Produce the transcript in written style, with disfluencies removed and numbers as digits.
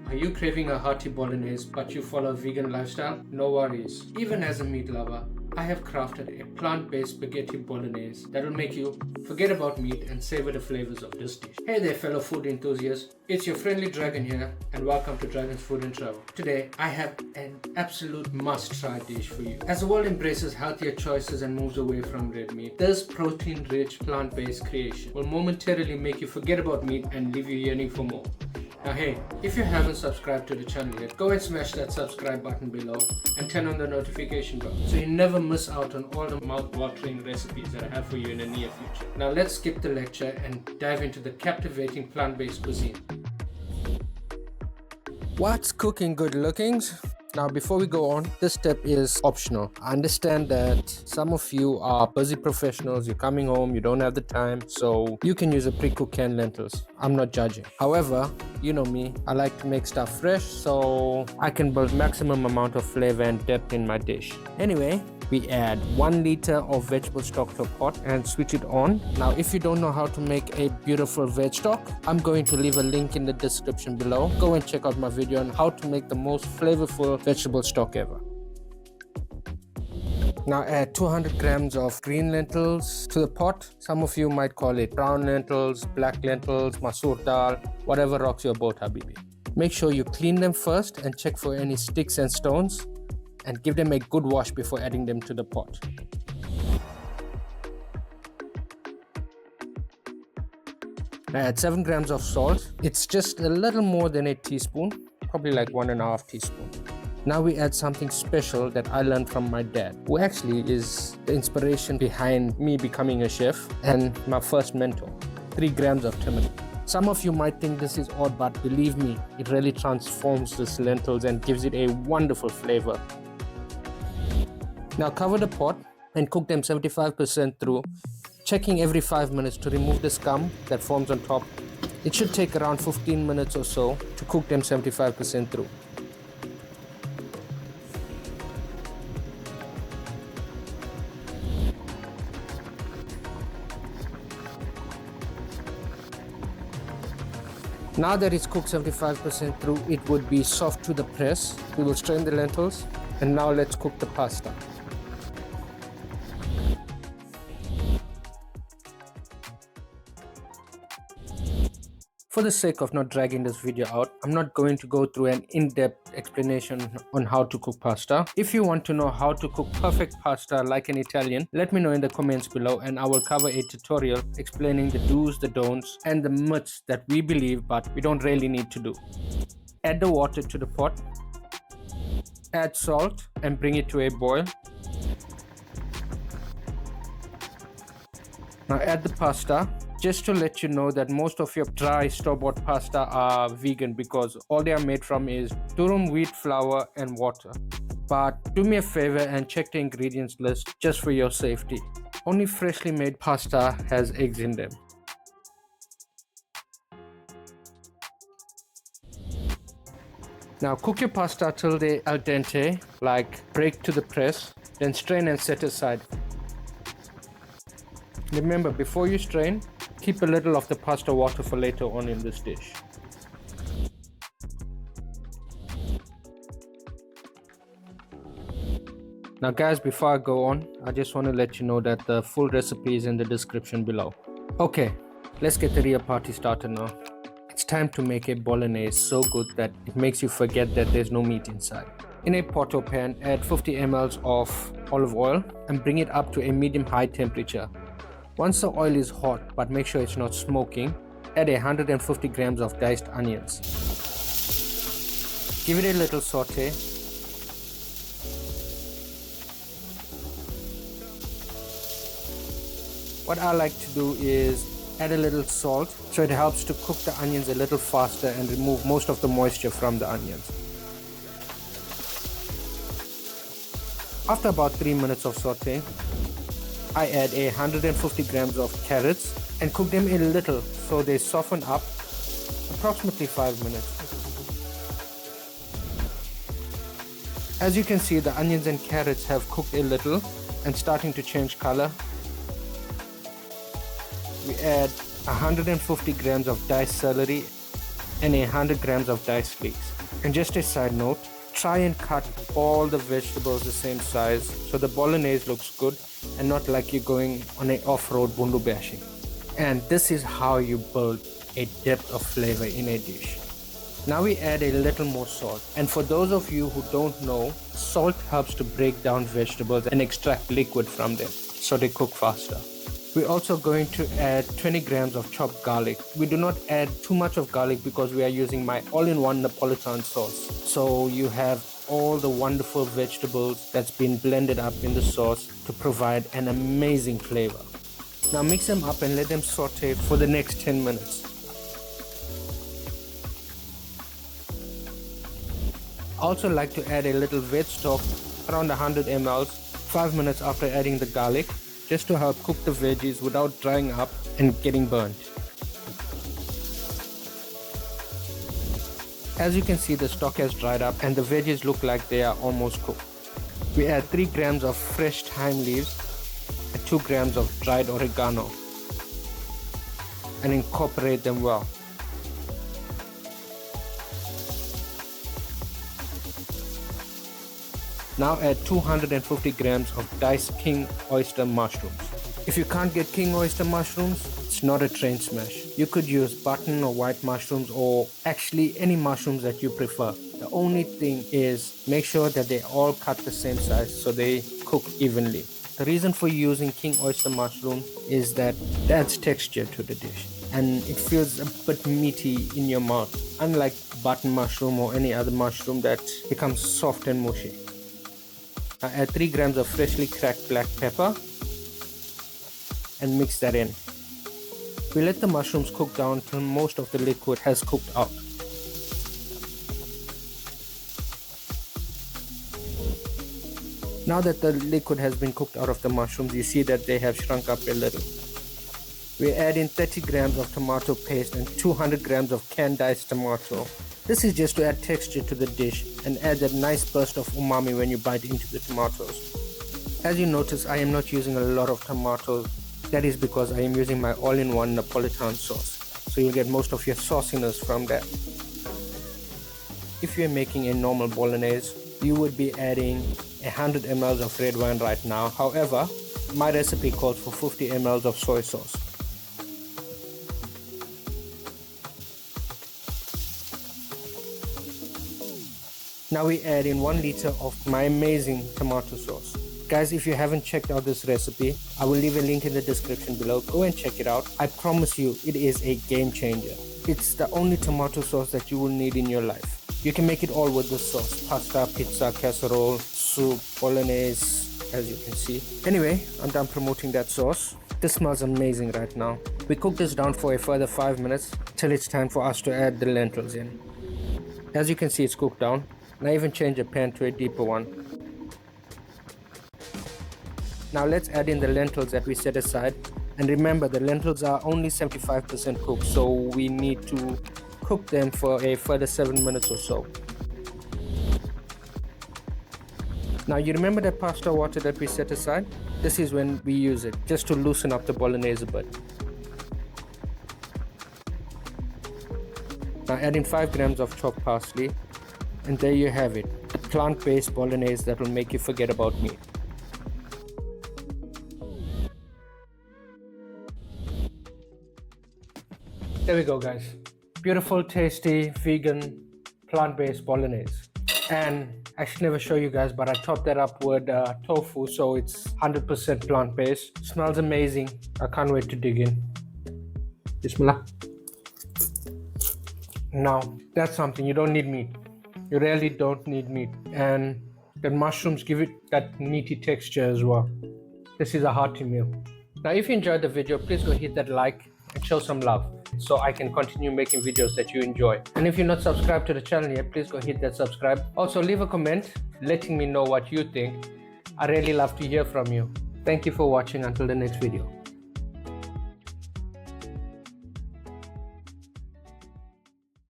Are you craving a hearty bolognese but you follow a vegan lifestyle? No worries. Even as a meat lover, I have crafted a plant-based spaghetti bolognese that will make you forget about meat and savor the flavors of this dish. Hey there fellow food enthusiasts, it's your friendly Dragon here and welcome to Dragon's Food and Travel. Today I have an absolute must-try dish for you. As the world embraces healthier choices and moves away from red meat, this protein-rich plant-based creation will momentarily make you forget about meat and leave you yearning for more. Now hey, if you haven't subscribed to the channel yet, go and smash that subscribe button below and turn on the notification bell so you never miss out on all the mouth-watering recipes that I have for you in the near future. Now let's skip the lecture and dive into the captivating plant-based cuisine. What's cooking good lookings? Now before we go on, this step is optional. I understand that some of you are busy professionals, you're coming home, you don't have the time, so you can use a pre-cooked canned lentils. I'm not judging. However, you know me, I like to make stuff fresh so I can build maximum amount of flavor and depth in my dish. Anyway, we add 1 liter of vegetable stock to a pot and switch it on. Now if you don't know how to make a beautiful veg stock, I'm going to leave a link in the description below. Go and check out my video on how to make the most flavorful vegetable stock ever. Now add 200 grams of green lentils to the pot. Some of you might call it brown lentils, black lentils, masoor dhal, whatever rocks your boat, habibi. Make sure you clean them first and check for any sticks and stones, and give them a good wash before adding them to the pot. Now add 7 grams of salt. It's just a little more than a teaspoon, probably like 1.5 teaspoons. Now we add something special that I learned from my dad, who actually is the inspiration behind me becoming a chef and my first mentor. 3 grams of turmeric. Some of you might think this is odd, but believe me, it really transforms this lentils and gives it a wonderful flavor. Now cover the pot and cook them 75% through, checking every 5 minutes to remove the scum that forms on top. It should take around 15 minutes or so to cook them 75% through. Now that it's cooked 75% through, it would be soft to the press. We will strain the lentils and now let's cook the pasta. For the sake of not dragging this video out, I'm not going to go through an in-depth explanation on how to cook pasta. If you want to know how to cook perfect pasta like an Italian, let me know in the comments below and I will cover a tutorial explaining the do's, the don'ts and the myths that we believe but we don't really need to do. Add the water to the pot. Add salt and bring it to a boil. Now add the pasta. Just to let you know that most of your dry store-bought pasta are vegan because all they are made from is durum wheat flour and water. But do me a favor and check the ingredients list just for your safety. Only freshly made pasta has eggs in them. Now cook your pasta till they al dente, like break to the press, then strain and set aside. Remember, before you strain, keep a little of the pasta water for later on in this dish. Now guys, before I go on, I just want to let you know that the full recipe is in the description below. Okay, let's get the real party started now. It's time to make a bolognese so good that it makes you forget that there's no meat inside. In a pot or pan, add 50 ml of olive oil and bring it up to a medium-high temperature. Once the oil is hot, but make sure it's not smoking, add 150 grams of diced onions. Give it a little saute. What I like to do is add a little salt so it helps to cook the onions a little faster and remove most of the moisture from the onions. After about 3 minutes of sauteing, I add 150 grams of carrots and cook them a little so they soften up, approximately 5 minutes. As you can see, the onions and carrots have cooked a little and starting to change color. We add 150 grams of diced celery and 100 grams of diced leeks. And just a side note, try and cut all the vegetables the same size so the bolognese looks good and not like you're going on an off-road bundu bashing. And this is how you build a depth of flavor in a dish. Now we add a little more salt, and for those of you who don't know, salt helps to break down vegetables and extract liquid from them so they cook faster. We're also going to add 20 grams of chopped garlic. We do not add too much of garlic because we are using my all-in-one Napolitan sauce. So you have all the wonderful vegetables that's been blended up in the sauce to provide an amazing flavor. Now mix them up and let them saute for the next 10 minutes. I also like to add a little veg stock, around 100 ml, 5 minutes after adding the garlic, just to help cook the veggies without drying up and getting burnt. As you can see, the stock has dried up and the veggies look like they are almost cooked. We add 3 grams of fresh thyme leaves and 2 grams of dried oregano and incorporate them well. Now add 250 grams of diced king oyster mushrooms. If you can't get king oyster mushrooms, it's not a train smash. You could use button or white mushrooms, or actually any mushrooms that you prefer. The only thing is make sure that they all cut the same size so they cook evenly. The reason for using king oyster mushroom is that it adds texture to the dish and it feels a bit meaty in your mouth, unlike button mushroom or any other mushroom that becomes soft and mushy. Now add 3 grams of freshly cracked black pepper and mix that in. We let the mushrooms cook down till most of the liquid has cooked out. Now that the liquid has been cooked out of the mushrooms, you see that they have shrunk up a little. We add in 30 grams of tomato paste and 200 grams of canned diced tomato. This is just to add texture to the dish and add that nice burst of umami when you bite into the tomatoes. As you notice, I am not using a lot of tomatoes. That is because I am using my all-in-one Napolitan sauce. So you'll get most of your sauciness from that. If you're making a normal bolognese, you would be adding 100 ml of red wine right now. However, my recipe calls for 50 ml of soy sauce. Now we add in 1 liter of my amazing tomato sauce. Guys, if you haven't checked out this recipe, I will leave a link in the description below. Go and check it out. I promise you, it is a game changer. It's the only tomato sauce that you will need in your life. You can make it all with this sauce. Pasta, pizza, casserole, soup, bolognese, as you can see. Anyway, I'm done promoting that sauce. This smells amazing right now. We cook this down for a further 5 minutes till it's time for us to add the lentils in. As you can see, it's cooked down. And I even changed the pan to a deeper one. Now let's add in the lentils that we set aside. And remember, the lentils are only 75% cooked, so we need to cook them for a further 7 minutes or so. Now you remember that pasta water that we set aside? This is when we use it, just to loosen up the bolognese a bit. Now add in 5 grams of chopped parsley. And there you have it, a plant-based bolognese that will make you forget about meat. There we go, guys. Beautiful, tasty, vegan, plant-based bolognese. And I should never show you guys, but I topped that up with tofu, so it's 100% plant-based. Smells amazing. I can't wait to dig in. Bismillah. Now, that's something. You don't need meat. You really don't need meat, and the mushrooms give it that meaty texture as well. This is a hearty meal. Now if you enjoyed the video, please go hit that like and show some love so I can continue making videos that you enjoy. And if you're not subscribed to the channel yet, please go hit that subscribe. Also leave a comment letting me know what you think. I really love to hear from you. Thank you for watching. Until the next video.